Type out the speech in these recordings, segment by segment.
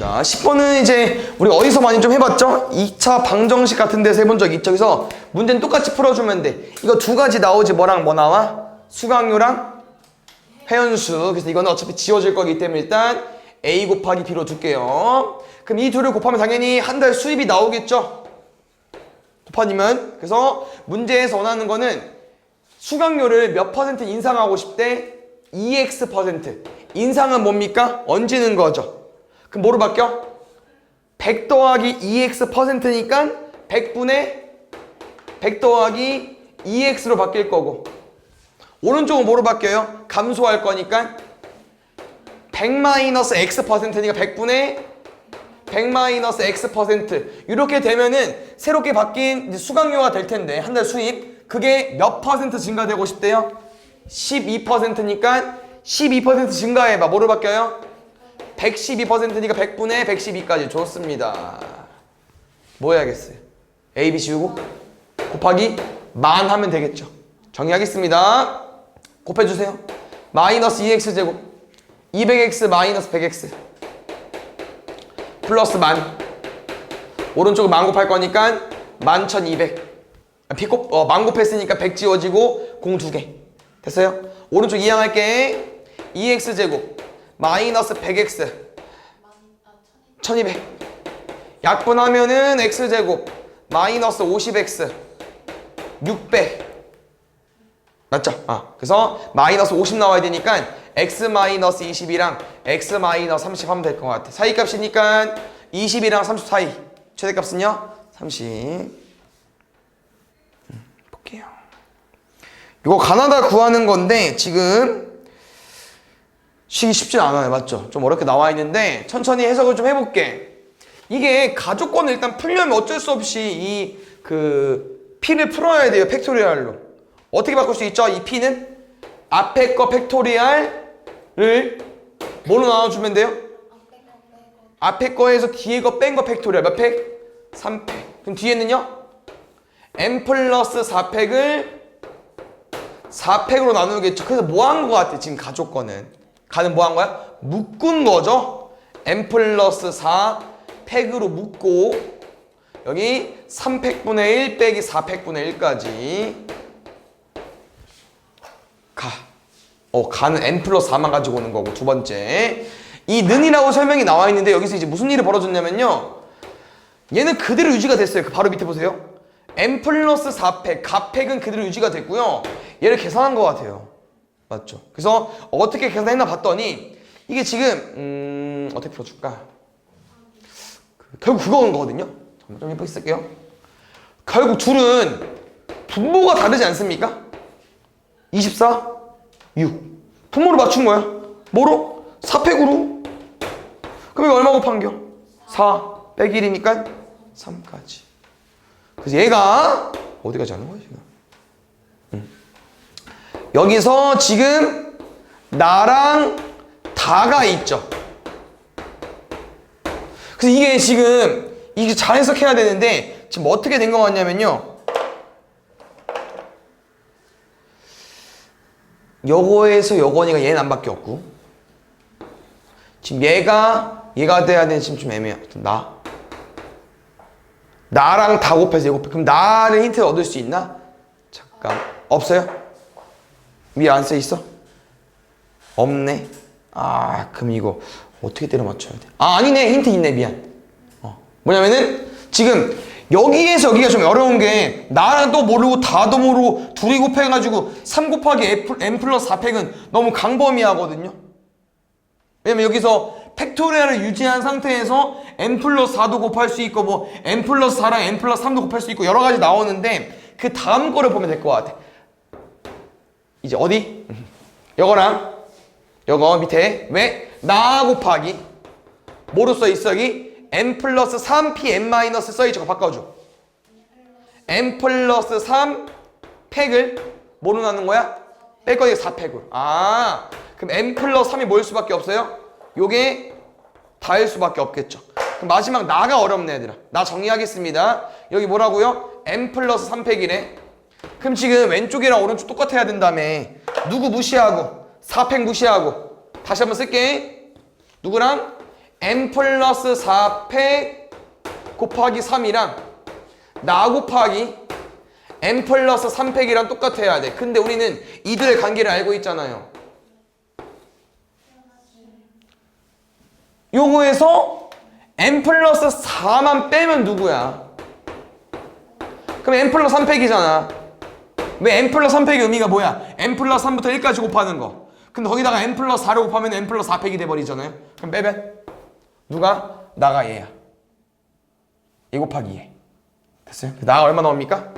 자, 10번은 이제 우리 어디서 많이 좀 해봤죠? 2차 방정식 같은 데서 해본 적 있죠? 그래서 문제는 똑같이 풀어주면 돼. 이거 두 가지 나오지. 뭐랑 뭐 나와? 수강료랑 회원수. 그래서 이거는 어차피 지워질 거기 때문에 일단 A 곱하기 B로 둘게요. 그럼 이 둘을 곱하면 당연히 한 달 수입이 나오겠죠? 곱하면. 그래서 문제에서 원하는 거는 수강료를 몇 퍼센트 인상하고 싶대? 2x%. 인상은 뭡니까? 얹는 거죠. 그럼 뭐로 바뀌어? 100 더하기 2x%니까 100분의 100 더하기 2x로 바뀔 거고, 오른쪽은 뭐로 바뀌어요? 감소할 거니까 100 마이너스 x%니까 100분의 100 마이너스 x%. 이렇게 되면은 새롭게 바뀐 수강료가 될 텐데 한 달 수입, 그게 몇 퍼센트 증가되고 싶대요? 12%니까 12% 증가해봐. 뭐로 바뀌어요? 112%니까 100분의 112까지. 좋습니다. 뭐 해야겠어요? A, B 지우고 곱하기 만 하면 되겠죠. 정리하겠습니다. 곱해주세요. 마이너스 2x제곱 200x 마이너스 100x 플러스 만. 오른쪽을 만 곱할 거니까 11,200. 만 곱했으니까 100 지워지고 공 2개. 됐어요? 오른쪽 이항할게. 2x제곱 마이너스 100x 1200. 약분하면은 x제곱 마이너스 50x 600. 맞죠? 그래서 마이너스 50 나와야 되니까 x 마이너스 20이랑 x 마이너스 30 하면 될 것 같아. 사이값이니까 20이랑 30 사이. 최대값은요? 30. 볼게요. 이거 가나다 구하는 건데 지금 쉬기 쉽지 않아요. 맞죠? 좀 어렵게 나와 있는데 천천히 해석을 좀 해볼게. 이게 가족권을 일단 풀려면 어쩔 수 없이 P를 풀어야 돼요. 팩토리얼로. 어떻게 바꿀 수 있죠? 이 P는 앞에 거 팩토리얼을 뭐로 나눠주면 돼요? 앞에 거에서 뒤에 거 뺀 거 팩토리얼. 몇 팩? 3팩. 그럼 뒤에는요? n 플러스 4팩을 4팩으로 나누겠죠. 그래서 뭐 한 거 같아? 지금 가족권은 가는 뭐 한 거야? 묶은 거죠. n 플러스 4팩으로 묶고 여기 3팩분의 1 빼기 4팩분의 1까지 가는 n 플러스 4만 가지고 오는 거고. 두 번째, 이 는이라고 설명이 나와 있는데 여기서 이제 무슨 일이 벌어졌냐면요, 얘는 그대로 유지가 됐어요. 그 바로 밑에 보세요. n 플러스 4팩 가팩은 그대로 유지가 됐고요. 얘를 계산한 것 같아요. 맞죠? 그래서 어떻게 계산했나 봤더니 이게 지금 어떻게 풀어줄까? 결국 그거인 거거든요. 좀 예쁘게 쓸게요. 결국 둘은 분모가 다르지 않습니까? 24, 6. 분모를 맞춘 거야. 뭐로? 4팩으로. 그럼 이거 얼마 곱한겨? 4 빼기 1이니까 3까지. 그래서 얘가 어디까지 하는 거야 지금? 여기서 지금 나랑 다가 있죠. 그래서 이게 지금 이게 잘 해석해야 되는데 지금 어떻게 된 거 같냐면요, 요거에서 요거니까 얘는 안 바뀌었고, 지금 얘가 돼야 되는 지금 좀 애매해. 나랑 다 곱해서 얘 곱해. 그럼 나를 힌트를 얻을 수 있나? 잠깐. 없어요? 위에 안 써 있어? 없네. 그럼 이거 어떻게 때려 맞춰야 돼? 아니네. 힌트 있네. 미안. 뭐냐면은 지금 여기에서 여기가 좀 어려운 게 나랑 또 모르고 다도 모르고 둘이 곱해가지고 3 곱하기 n 플러스 4팩은 너무 광범위하거든요. 왜냐면 여기서 팩토리얼을 유지한 상태에서 n 플러스 4도 곱할 수 있고 뭐 n 플러스 4랑 n 플러스 3도 곱할 수 있고 여러 가지 나오는데 그 다음 거를 보면 될 것 같아. 이제 어디? 요거랑 요거 밑에 왜? 나 곱하기 뭐로 써있어? 여기 n 플러스 3p n 마이너스 써있죠. 바꿔줘. n 플러스 3 팩을 뭐로 나눈 거야? 뺄 거니까 4팩으로. 그럼 n 플러스 3이 뭐일 수밖에 없어요? 요게 다일 수밖에 없겠죠. 그럼 마지막 나가 어렵네 얘들아. 나 정리하겠습니다. 여기 뭐라고요? n 플러스 3팩이래. 그럼 지금 왼쪽이랑 오른쪽 똑같아야 된다며. 누구 무시하고 4팩 무시하고 다시 한번 쓸게. 누구랑? n 플러스 4패 곱하기 3이랑 나 곱하기 n 플러스 3팩이랑 똑같아야 돼. 근데 우리는 이들의 관계를 알고 있잖아요. 요거에서 n 플러스 4만 빼면 누구야? 그럼 n 플러스 3팩이잖아. 왜 n 플러스 3팩의 의미가 뭐야? n 플러스 3부터 1까지 곱하는 거. 근데 거기다가 n 플러스 4를 곱하면 n 플러스 4팩이 돼버리잖아요. 그럼 빼면 누가? 나가 얘야. 2 곱하기 2. 됐어요? 나가 얼마 나옵니까?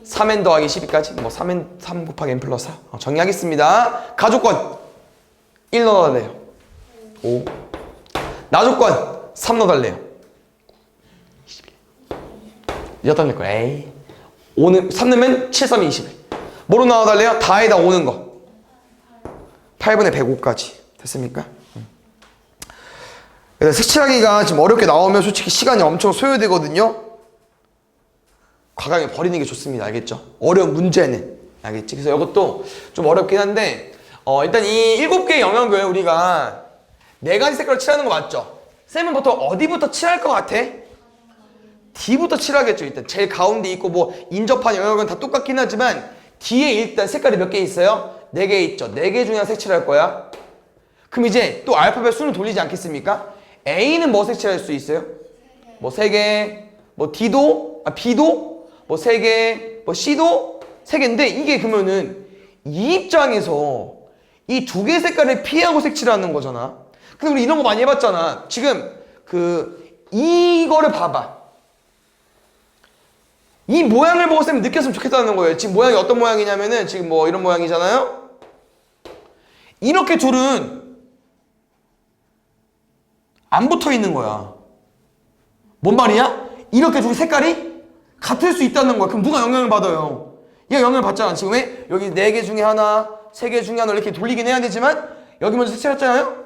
3n 더하기 12까지 뭐 3 곱하기 n 플러스 4 정리하겠습니다. 가조건 1 넣어달래요. 5. 나조건 3 넣어달래요. 21. 여기다 넣을 거야. 에이. 5는 3 넣으면 7, 3이 21. 뭐로 나와달래요? 다에다 오는 거. 8분의 105까지. 됐습니까? 색칠하기가 지금 어렵게 나오면 솔직히 시간이 엄청 소요되거든요. 과감히 버리는 게 좋습니다. 알겠죠? 어려운 문제는. 알겠지? 그래서 이것도 좀 어렵긴 한데 일단 이 7개의 영역을 우리가 4가지 색깔로 칠하는 거 맞죠? 쌤은 보통 어디부터 칠할 것 같아? D부터 칠하겠죠. 일단 제일 가운데 있고 뭐 인접한 영역은 다 똑같긴 하지만 D에 일단 색깔이 몇 개 있어요? 4개 있죠. 4개 중에 하나 색칠할 거야. 그럼 이제 또 알파벳 순을 돌리지 않겠습니까? A는 뭐 색칠할 수 있어요? 뭐 3개, 뭐 B도 뭐 3개, 뭐 C도 3개인데 이게 그러면은 이 입장에서 이 2개 색깔을 피하고 색칠하는 거잖아. 근데 우리 이런 거 많이 해봤잖아. 지금 이거를 봐봐. 이 모양을 보고 쌤이 느꼈으면 좋겠다는 거예요. 지금 모양이 어떤 모양이냐면은 지금 뭐 이런 모양이잖아요. 이렇게 둘은 안 붙어 있는 거야. 뭔 말이야? 이렇게 둘이 색깔이 같을 수 있다는 거야. 그럼 누가 영향을 받아요? 얘가 영향을 받잖아. 지금 왜? 여기 4개 중에 하나, 3개 중에 하나 이렇게 돌리긴 해야 되지만 여기 먼저 색칠했잖아요?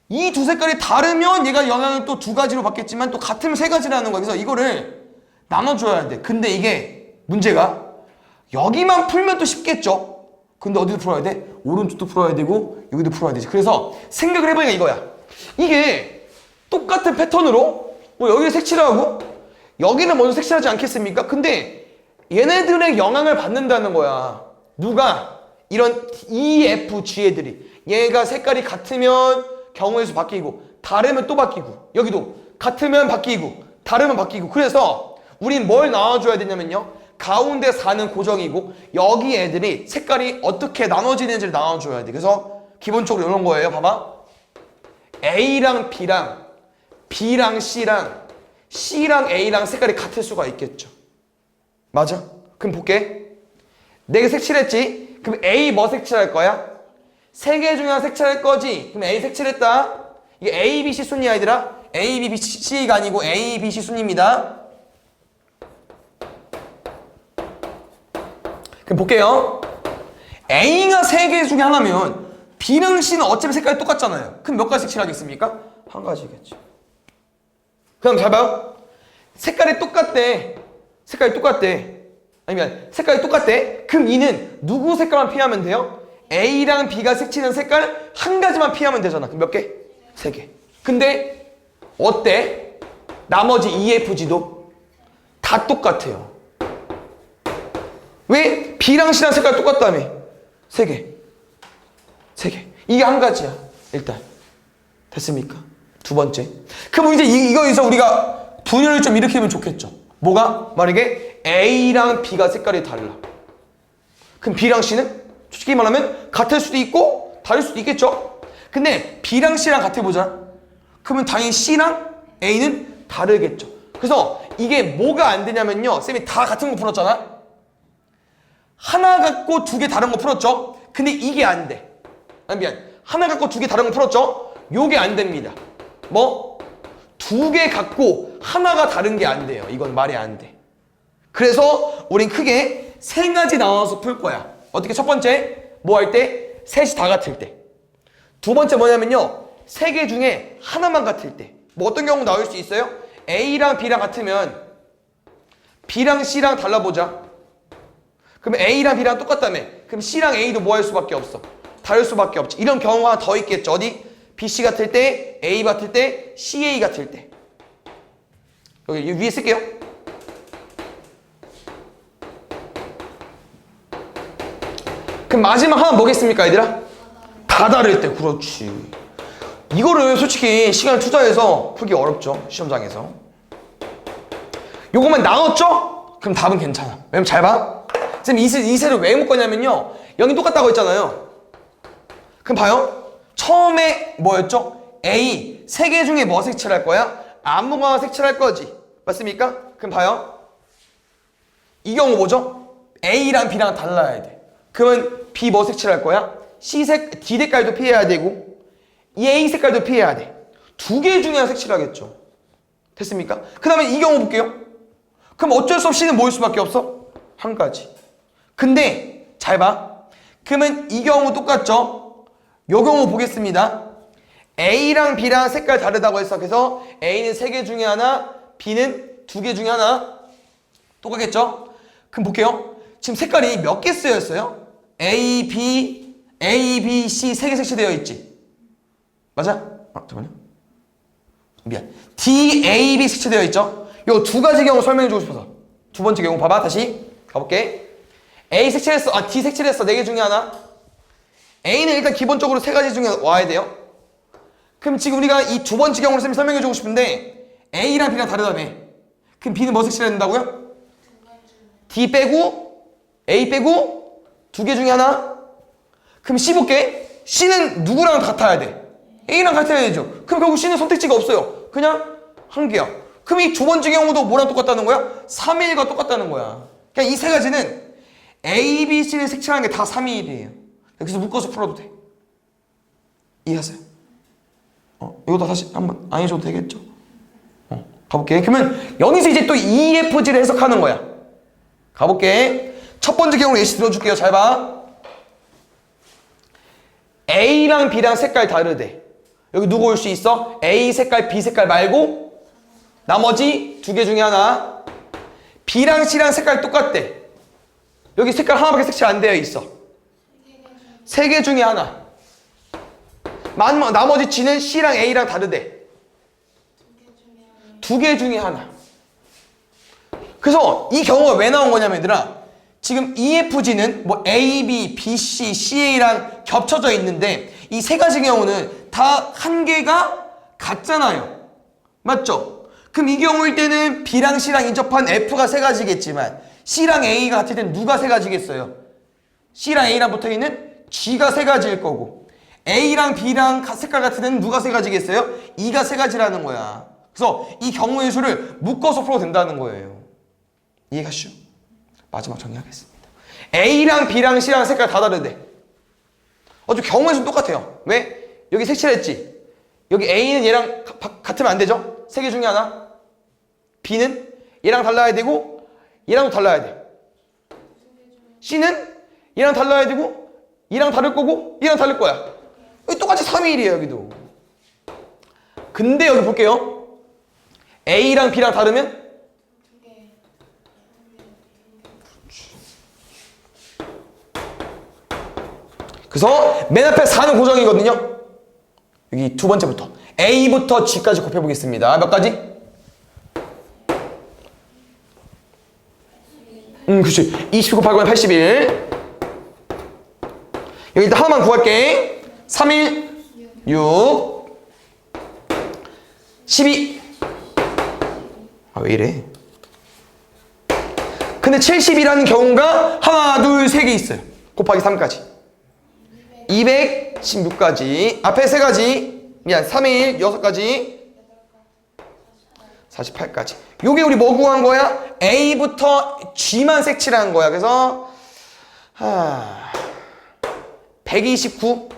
이 두 색깔이 다르면 얘가 영향을 또 2가지로 받겠지만 또 같으면 3가지라는 거야. 그래서 이거를 나눠줘야 돼. 근데 이게 문제가 여기만 풀면 또 쉽겠죠? 근데 어디도 풀어야 돼? 오른쪽도 풀어야 되고 여기도 풀어야 되지. 그래서 생각을 해보니까 이거야. 이게 똑같은 패턴으로 뭐 여기를 색칠하고 여기는 먼저 색칠하지 않겠습니까? 근데 얘네들의 영향을 받는다는 거야. 누가? 이런 E, F, G 애들이. 얘가 색깔이 같으면 경우의 수 바뀌고 다르면 또 바뀌고 여기도 같으면 바뀌고 다르면 바뀌고 그래서 우린 뭘 나눠줘야 되냐면요. 가운데 4는 고정이고 여기 애들이 색깔이 어떻게 나눠지는지를 나눠줘야 돼. 그래서 기본적으로 이런 거예요. 봐봐. A랑 B랑 B랑 C랑 C랑 A랑 색깔이 같을 수가 있겠죠. 맞아? 그럼 볼게. 4개 색칠했지? 그럼 A 뭐 색칠할 거야? 3개 중에 하나 색칠할 거지? 그럼 A 색칠했다. 이게 A, B, C 순위 아이들아. A, B, C가 아니고 A, B, C 순위입니다. 그럼 볼게요. A가 3개 중에 하나면 B랑 C는 어차피 색깔이 똑같잖아요. 그럼 몇 가지 색칠하겠습니까? 한 가지겠지. 그럼 잘 봐요. 색깔이 똑같대. 색깔이 똑같대. 아니면 색깔이 똑같대. 그럼 이는 누구 색깔만 피하면 돼요? A랑 B가 색칠한 색깔 한 가지만 피하면 되잖아. 그럼 몇 개? 3개. 근데 어때? 나머지 E, F, G도 다 똑같아요. 왜? B랑 C랑 색깔 똑같다며. 3개. 3개. 이게 한 가지야. 일단. 됐습니까? 두 번째. 그럼 이제 이거에서 우리가 분열을 좀 일으키면 좋겠죠. 뭐가? 만약에 A랑 B가 색깔이 달라. 그럼 B랑 C는? 솔직히 말하면 같을 수도 있고 다를 수도 있겠죠. 근데 B랑 C랑 같아보자. 그러면 당연히 C랑 A는 다르겠죠. 그래서 이게 뭐가 안 되냐면요. 쌤이 다 같은 거 풀었잖아. 하나 갖고 2개 다른 거 풀었죠. 근데 이게 안 돼. 아니 미안. 하나 갖고 2개 다른 거 풀었죠. 요게 안 됩니다. 뭐? 2개 갖고 하나가 다른 게 안 돼요. 이건 말이 안 돼. 그래서 우린 크게 3가지 나눠서 풀 거야. 어떻게? 첫 번째 뭐 할 때? 셋이 다 같을 때. 두 번째 뭐냐면요. 3개 중에 하나만 같을 때. 뭐 어떤 경우 나올 수 있어요? A랑 B랑 같으면 B랑 C랑 달라보자. 그러면 A랑 B랑 똑같다며. 그럼 C랑 A도 뭐 할 수밖에 없어? 다를 수밖에 없지. 이런 경우가 더 있겠죠. 어디? BC 같을 때, A 같을 때, CA 같을 때. 여기 위에 쓸게요. 그럼 마지막 하나 뭐겠습니까, 얘들아? 다 다를 때. 그렇지. 이거를 솔직히 시간을 투자해서 풀기 어렵죠, 시험장에서. 요것만 나눴죠? 그럼 답은 괜찮아. 왜냐면 잘 봐. 선생님 이 세를 왜 묶었냐면요, 여기 똑같다고 했잖아요. 그럼 봐요. 처음에 뭐였죠? A 3개 중에 뭐 색칠할 거야? 아무거나 색칠할 거지. 맞습니까? 그럼 봐요. 이 경우 뭐죠? A랑 B랑 달라야 돼. 그러면 B 뭐 색칠할 거야? D 색깔도 피해야 되고 이 A 색깔도 피해야 돼. 2개 중에 하나 색칠하겠죠. 됐습니까? 그 다음에 이 경우 볼게요. 그럼 어쩔 수 없이는 뭐일 수밖에 없어? 한 가지. 근데 잘 봐. 그러면 이 경우 똑같죠? 요 경우 보겠습니다. A랑 B랑 색깔 다르다고 했어. 그래서 A는 3개 중에 하나, B는 2개 중에 하나. 똑같겠죠? 그럼 볼게요. 지금 색깔이 몇 개 쓰여있어요? A, B, C 3개 색칠되어 있지. 맞아? 잠깐만요. 미안. D, A, B 색칠되어 있죠? 요 2가지 경우 설명해주고 싶어서. 두 번째 경우 봐봐. 다시 가볼게. A 색칠했어. D 색칠했어. 4개 중에 하나. A는 일단 기본적으로 3가지 중에 와야 돼요. 그럼 지금 우리가 이 두 번째 경우를 쌤이 설명해주고 싶은데 A랑 B랑 다르다며. 그럼 B는 뭐 색칠해야 된다고요? D 빼고 A 빼고 2개 중에 하나. 그럼 C 볼게. C는 누구랑 같아야 돼? A랑 같아야 되죠. 그럼 결국 C는 선택지가 없어요. 그냥 한 개야. 그럼 이 두 번째 경우도 뭐랑 똑같다는 거야? 3일과 똑같다는 거야. 그냥 이 3가지는 A, B, C를 색칠하는 게 다 3일이에요. 여기서 묶어서 풀어도 돼. 이해하세요? 이것도 다시 한번 안 해줘도 되겠죠? 가볼게. 그러면 여기서 이제 또 EFG를 해석하는 거야. 가볼게. 첫 번째 경우로 예시 들어줄게요. 잘 봐. A랑 B랑 색깔 다르대. 여기 누구 올 수 있어? A 색깔, B 색깔 말고 나머지 2개 중에 하나. B랑 C랑 색깔 똑같대. 여기 색깔 하나밖에 색칠 안 되어 있어. 3개 중에 하나. 나머지 G는 C랑 A랑 다르대. 2개 중에 하나. 그래서 이 경우가 왜 나온 거냐면 얘들아, 지금 EFG는 뭐 A, B, B, C, CA랑 겹쳐져 있는데 이 3가지 경우는 다 한 개가 같잖아요. 맞죠? 그럼 이 경우일 때는 B랑 C랑 인접한 F가 3가지겠지만 C랑 A가 같을 때는 누가 3가지겠어요? C랑 A랑 붙어있는 G가 3가지일 거고 A랑 B랑 색깔 같은 데는 누가 3가지겠어요? E가 3가지라는 거야. 그래서 이 경우의 수를 묶어서 풀어도 된다는 거예요. 이해가시죠? 마지막 정리하겠습니다. A랑 B랑 C랑 색깔 다 다르대. 어차피 경우의 수는 똑같아요. 왜? 여기 색칠했지? 여기 A는 얘랑 같으면 안 되죠? 3개 중에 하나. B는 얘랑 달라야 되고 얘랑도 달라야 돼. C는 얘랑 달라야 되고 얘랑 다를 거고 얘랑 다를 거야. 여기 똑같이 3의 1이에요. 여기도. 근데 여기 볼게요. A랑 B랑 다르면 그래서 맨 앞에 4는 고정이거든요. 여기 두 번째부터 A부터 G까지 곱해보겠습니다. 몇 가지? 그치. 20 곱하면 81. 여기 일단 하나만 구할게. 3일 6 12. 왜 이래? 근데 70이라는 경우가 하나, 둘, 세 개 있어요. 곱하기 3까지. 216까지. 앞에 3가지. 미안. 3일 6가지. 48까지. 요게 우리 뭐 구한 거야? A부터 G만 색칠한 거야. 그래서 129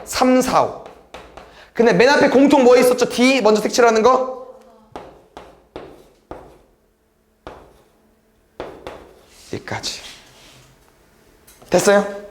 3, 4, 5. 근데 맨 앞에 공통 뭐 있었죠? D 먼저 색칠하는 거? 여기까지. 됐어요?